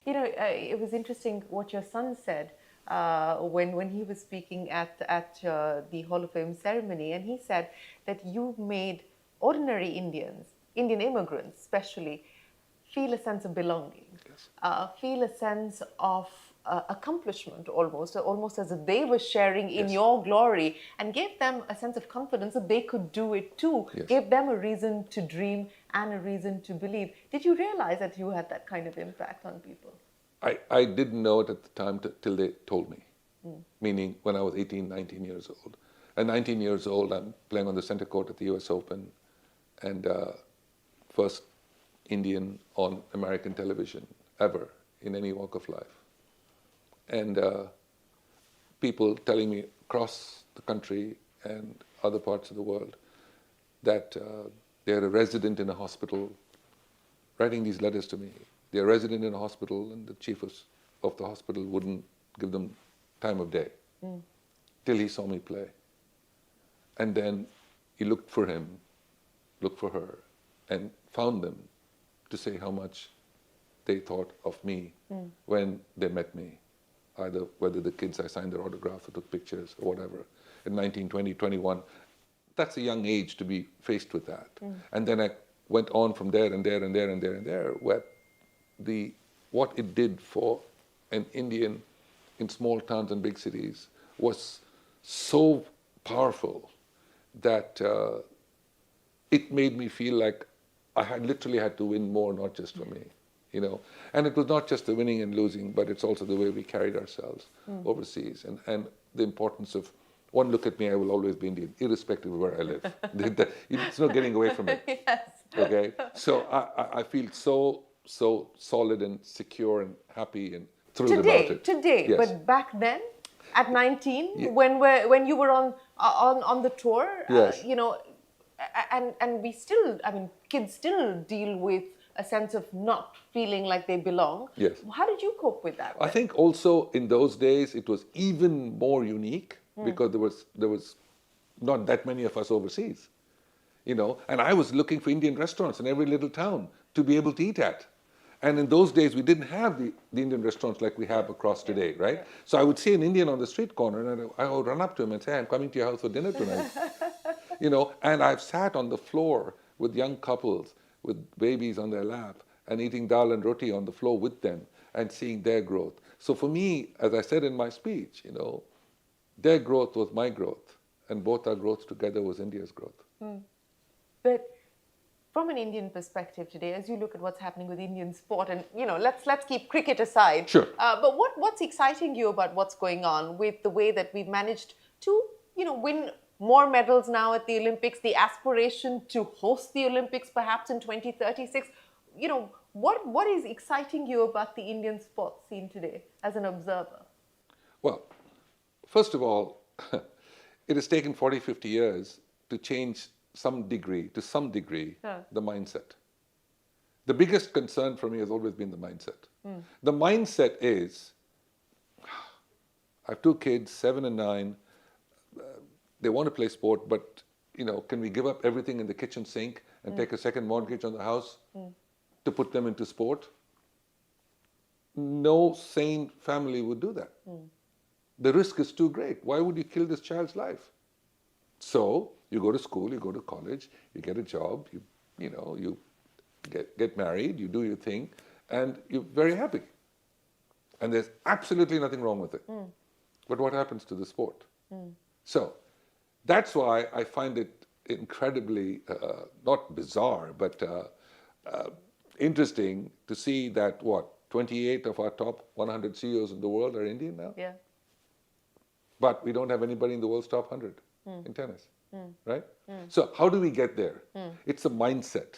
It was interesting what your son said when he was speaking at the Hall of Fame ceremony, and he said that you made ordinary Indian immigrants especially, feel a sense of belonging, Yes. feel a sense of accomplishment almost as if they were sharing in Yes. your glory, and gave them a sense of confidence that they could do it too, Yes. gave them a reason to dream and a reason to believe. Did you realize that you had that kind of impact on people? I didn't know it at the time till they told me, meaning when I was 18, 19 years old. At 19 years old, I'm playing on the center court at the US Open, and first Indian on American television ever in any walk of life. And people telling me across the country and other parts of the world that they're a resident in a hospital, writing these letters to me. They're a resident in a hospital, and the chief of the hospital wouldn't give them time of day till he saw me play. And then he looked for him, looked for her, and found them to say how much they thought of me when they met me. Either whether the kids, I signed their autograph or took pictures or whatever. In 19, 20, 21, that's a young age to be faced with that. And then I went on from there and there and there and there and there, where what it did for an Indian in small towns and big cities was so powerful that it made me feel like I had literally had to win more, not just for me, And it was not just the winning and losing, but it's also the way we carried ourselves overseas, and the importance of, one look at me, I will always be Indian, irrespective of where I live. It's not getting away from it. Yes. Okay, so I feel so solid and secure and happy and thrilled about it. Today, Yes. but back then, at 19, Yeah. when you were on the tour, Yes. and we still, kids still deal with a sense of not feeling like they belong. Yes. How did you cope with that? I think also in those days it was even more unique because there was not that many of us overseas, and I was looking for Indian restaurants in every little town to be able to eat at. And in those days we didn't have the Indian restaurants like we have across today, right? Yeah. So I would see an Indian on the street corner and I would run up to him and say, I'm coming to your house for dinner tonight. And I've sat on the floor with young couples with babies on their lap and eating dal and roti on the floor with them and seeing their growth. So for me, as I said in my speech, their growth was my growth, and both our growth together was India's growth. But from an Indian perspective today, as you look at what's happening with Indian sport, and let's keep cricket aside. Sure. But what's exciting you about what's going on with the way that we've managed to win more medals now at the Olympics, the aspiration to host the Olympics perhaps in 2036? What is exciting you about the Indian sports scene today as an observer? Well, first of all, it has taken 40, 50 years to change to some degree, the mindset. The biggest concern for me has always been the mindset. The mindset is, I have two kids, 7 and 9, they want to play sport, but can we give up everything in the kitchen sink and take a second mortgage on the house to put them into sport? No sane family would do that. The risk is too great. Why would you kill this child's life? So you go to school, you go to college, you get a job, you get married, you do your thing, and you're very happy. And there's absolutely nothing wrong with it. But what happens to the sport? So that's why I find it incredibly, not bizarre, but interesting to see that, 28 of our top 100 CEOs in the world are Indian now? Yeah. But we don't have anybody in the world's top 100 in tennis, right? So how do we get there? It's a mindset.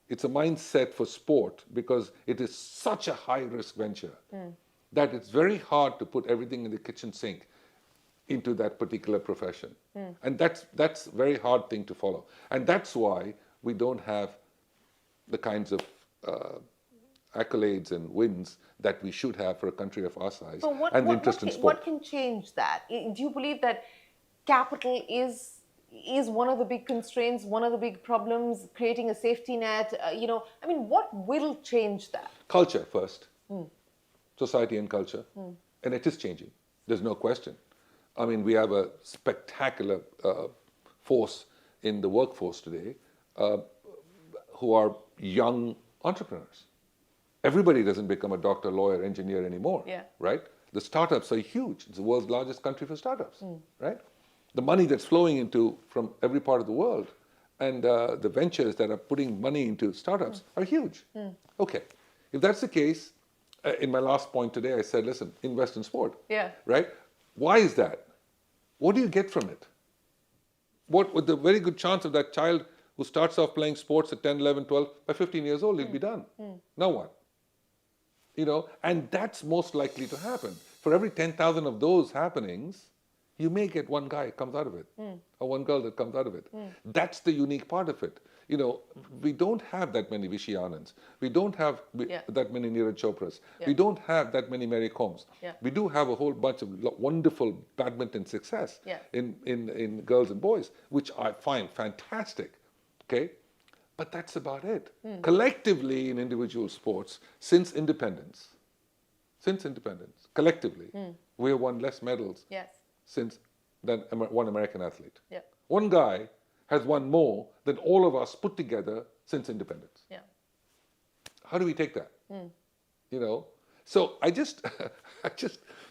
It's a mindset for sport because it is such a high-risk venture that it's very hard to put everything in the kitchen sink into that particular profession. And that's a very hard thing to follow. And that's why we don't have the kinds of accolades and wins that we should have for a country of our size and the interest in sport. What can change that? Do you believe that capital is one of the big constraints, one of the big problems, creating a safety net? What will change that? Culture first. society and culture, and it is changing. There's no question. I mean, we have a spectacular force in the workforce today who are young entrepreneurs. Everybody doesn't become a doctor, lawyer, engineer anymore, right? The startups are huge. It's the world's largest country for startups, right? The money that's flowing into from every part of the world and the ventures that are putting money into startups are huge. Okay, if that's the case, in my last point today, I said, listen, invest in sport, right? Why is that? What do you get from it? What, with the very good chance of that child who starts off playing sports at 10, 11, 12, by 15 years old, he'll be done. Now what? You know, and that's most likely to happen. For every 10,000 of those happenings, you may get one guy comes out of it, or one girl that comes out of it. That's the unique part of it. You know, we don't have that many Vishy Anands. We don't have that many Neeraj Chopras. We don't have that many Mary Combs. We do have a whole bunch of wonderful badminton success in girls and boys, which I find fantastic. Okay? But that's about it. Collectively in individual sports, since independence, collectively, we have won less medals than one American athlete. One guy has won more than all of us put together since independence. How do we take that? You know? So I just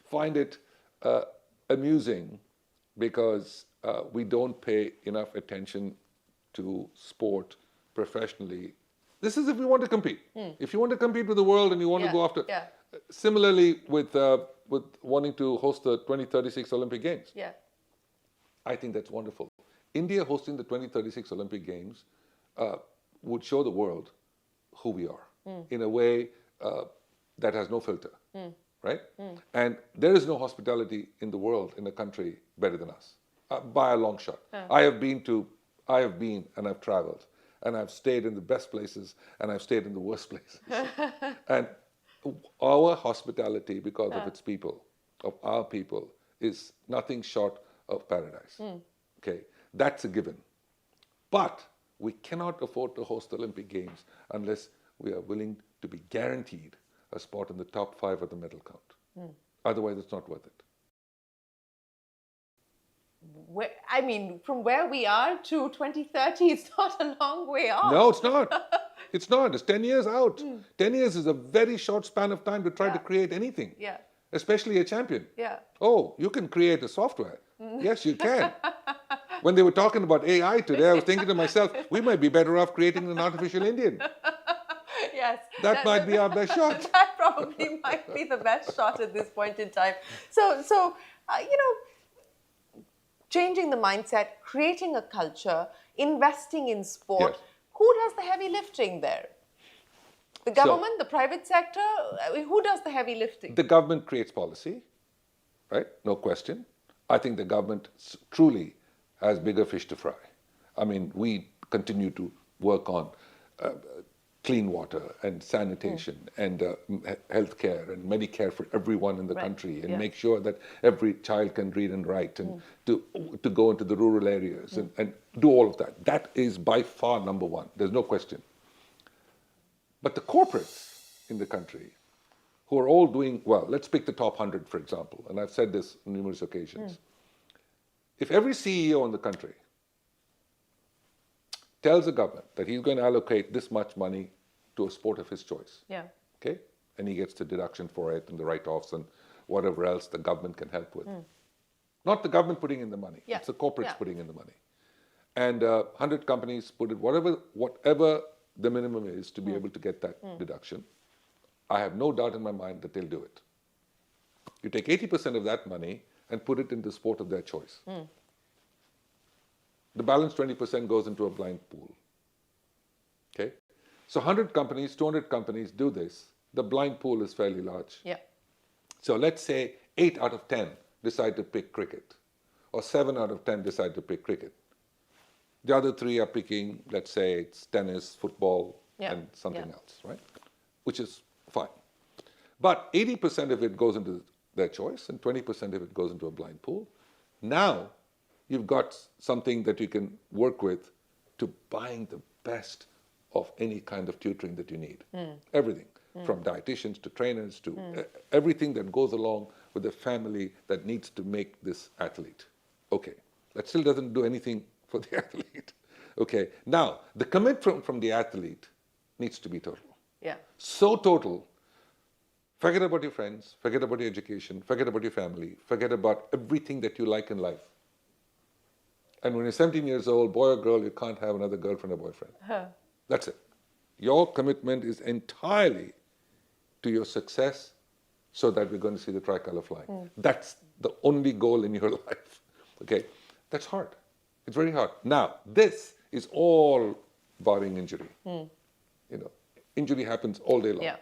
find it amusing because we don't pay enough attention to sport professionally. This is if we want to compete. If you want to compete with the world and you want to go after... Similarly with wanting to host the 2036 Olympic Games. I think that's wonderful. India hosting the 2036 Olympic Games would show the world who we are in a way that has no filter, right? And there is no hospitality in the world, in a country, better than us, by a long shot. I have been and I've traveled, and I've stayed in the best places, and I've stayed in the worst places. And our hospitality, because of its people, of our people, is nothing short of paradise. Okay, that's a given. But we cannot afford to host the Olympic Games unless we are willing to be guaranteed a spot in the top 5 of the medal count. Otherwise, it's not worth it. I mean, from where we are to 2030, it's not a long way off. No, it's not. It's not. It's 10 years out. 10 years is a very short span of time to try to create anything. Especially a champion. Oh, you can create a software. Yes, you can. When they were talking about AI today, I was thinking to myself, we might be better off creating an artificial Indian. That might be our best shot. That probably might be the best shot at this point in time. So you know, changing the mindset, creating a culture, investing in sport. Who does the heavy lifting there? The government, the private sector? I mean, who does the heavy lifting? The government creates policy, right? No question. I think the government truly has bigger fish to fry. I mean, we continue to work on clean water and sanitation and healthcare and Medicare for everyone in the country, and make sure that every child can read and write, and to go into the rural areas and do all of that. That is by far number one. There's no question. But the corporates in the country who are all doing well, let's pick the top 100, for example, and I've said this on numerous occasions. If every CEO in the country tells the government that he's going to allocate this much money to a sport of his choice, okay, and he gets the deduction for it and the write-offs and whatever else the government can help with. Not the government putting in the money, it's the corporates putting in the money. And 100 companies put it, whatever the minimum is to be able to get that deduction, I have no doubt in my mind that they'll do it. You take 80% of that money and put it into sport of their choice. The balance 20% goes into a blind pool. Okay? So 100 companies, 200 companies do this. The blind pool is fairly large. So let's say 8 out of 10 decide to pick cricket, or 7 out of 10 decide to pick cricket. The other 3 are picking, let's say it's tennis, football, and something else, right? Which is fine. But 80% of it goes into their choice, and 20% of it goes into a blind pool. Now, you've got something that you can work with to buying the best of any kind of tutoring that you need. Everything. from dietitians to trainers to everything that goes along with the family that needs to make this athlete. Okay, that still doesn't do anything for the athlete. Okay, now the commitment from the athlete needs to be total. Yeah. So total, forget about your friends, forget about your education, forget about your family, forget about everything that you like in life. And when you're 17 years old, boy or girl, you can't have another girlfriend or boyfriend. That's it. Your commitment is entirely to your success so that we're going to see the tricolor flying. That's the only goal in your life. Okay, that's hard. It's very hard. Now, this is all barring injury. You know, injury happens all day long. Yeah.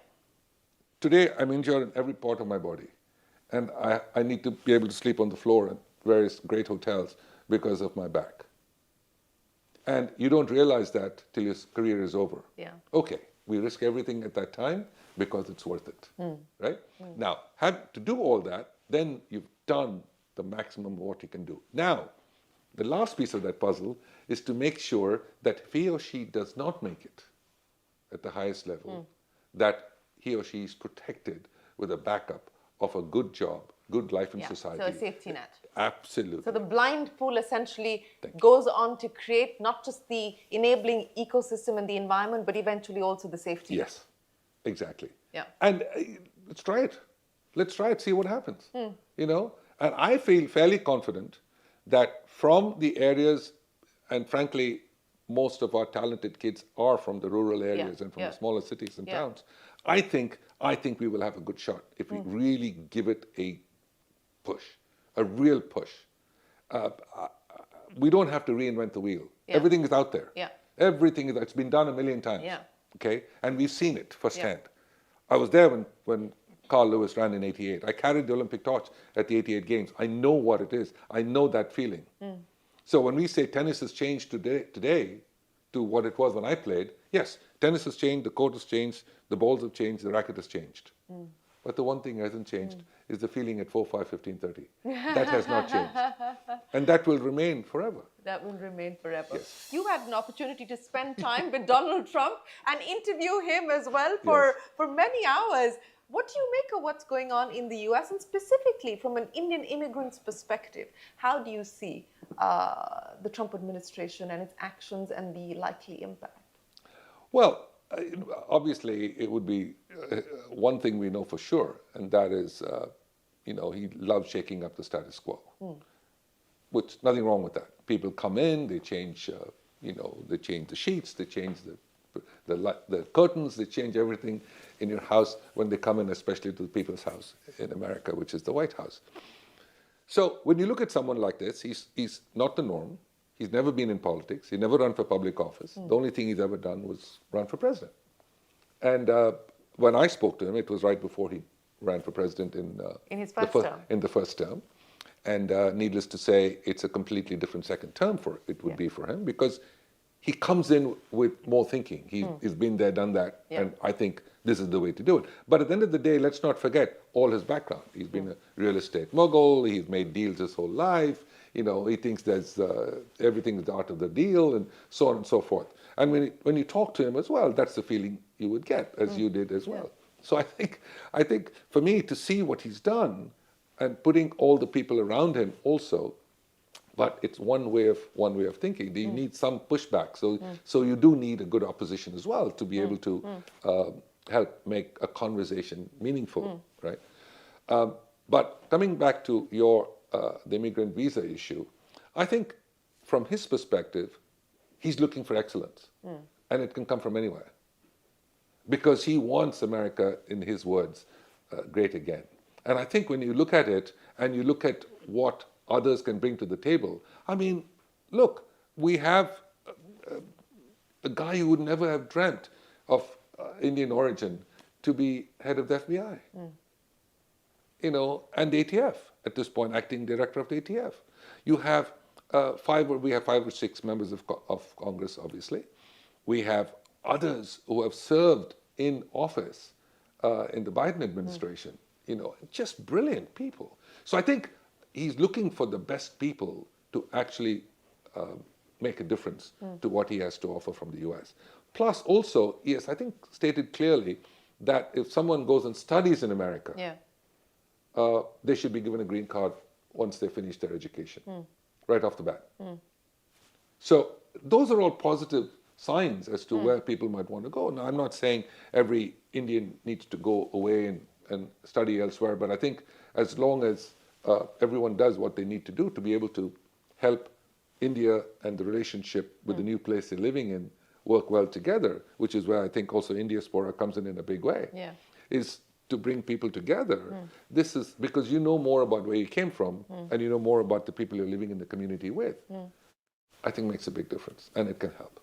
Today, I'm injured in every part of my body. And I need to be able to sleep on the floor at various great hotels because of my back. And you don't realize that till your career is over. Yeah. Okay, we risk everything at that time because it's worth it, right? Now, to do all that, then you've done the maximum of what you can do. Now, the last piece of that puzzle is to make sure that if he or she does not make it at the highest level, that he or she is protected with a backup of a good job, good life in society. So a safety net. Absolutely. So the blind pool essentially goes on to create not just the enabling ecosystem and the environment, but eventually also the safety. Yes, exactly. Yeah. And let's try it. Let's try it, see what happens. You know, and I feel fairly confident that from the areas, and frankly, most of our talented kids are from the rural areas and from the smaller cities and towns. I think we will have a good shot if we really give it a push, a real push. We don't have to reinvent the wheel. Everything is out there. Everything is, it's been done a million times. Okay, and we've seen it firsthand. I was there when Carl Lewis ran in '88. I carried the Olympic torch at the '88 Games. I know what it is. I know that feeling. So when we say tennis has changed today to what it was when I played, yes, tennis has changed, the court has changed, the balls have changed, the racket has changed. But the one thing that hasn't changed is the feeling at 4, 5, 15, 30. That has not changed. And that will remain forever. That will remain forever. Yes. You had an opportunity to spend time with Donald Trump and interview him as well for many hours. What do you make of what's going on in the US, and specifically from an Indian immigrant's perspective? How do you see the Trump administration and its actions and the likely impact? Well, obviously, it would be one thing we know for sure, and that is, you know, he loves shaking up the status quo. Which, nothing wrong with that. People come in, they change, you know, they change the sheets, they change the curtains, they change everything in your house when they come in, especially to the people's house in America, which is the White House. So when you look at someone like this, he's not the norm. He's never been in politics. He never run for public office. The only thing he's ever done was run for president. And when I spoke to him, it was right before he ran for president in his first term. In the first term. And needless to say, it's a completely different second term would be for him, because he comes in with more thinking. He's been there, done that, and I think this is the way to do it. But at the end of the day, let's not forget all his background. He's been a real estate mogul. He's made deals his whole life. You know, he thinks there's everything is the art of the deal, and so on and so forth. And when you talk to him as well, that's the feeling you would get, as you did as well. So I think for me to see what he's done, and putting all the people around him also, but it's one way of thinking. You need some pushback. So you do need a good opposition as well to be able to help make a conversation meaningful, right? But coming back to the immigrant visa issue, I think from his perspective, he's looking for excellence, and it can come from anywhere, because he wants America, in his words, great again. And I think when you look at it and you look at what others can bring to the table, I mean, look, we have a guy who would never have dreamt of Indian origin to be head of the FBI, you know, and the ATF at this point, acting director of the ATF. You have we have 5 or 6 members of Congress, obviously. We have others who have served in office in the Biden administration. You know, just brilliant people. So I think he's looking for the best people to actually make a difference to what he has to offer from the US. Plus also, yes, I think stated clearly that if someone goes and studies in America, Yeah. They should be given a green card once they finish their education, right off the bat. So those are all positive signs as to where people might want to go. Now, I'm not saying every Indian needs to go away and study elsewhere, but I think as long as everyone does what they need to do to be able to help India and the relationship with the new place they're living in work well together, which is where I think also Indiaspora comes in a big way, is to bring people together. This is because you know more about where you came from and you know more about the people you're living in the community with. I think makes a big difference and it can help.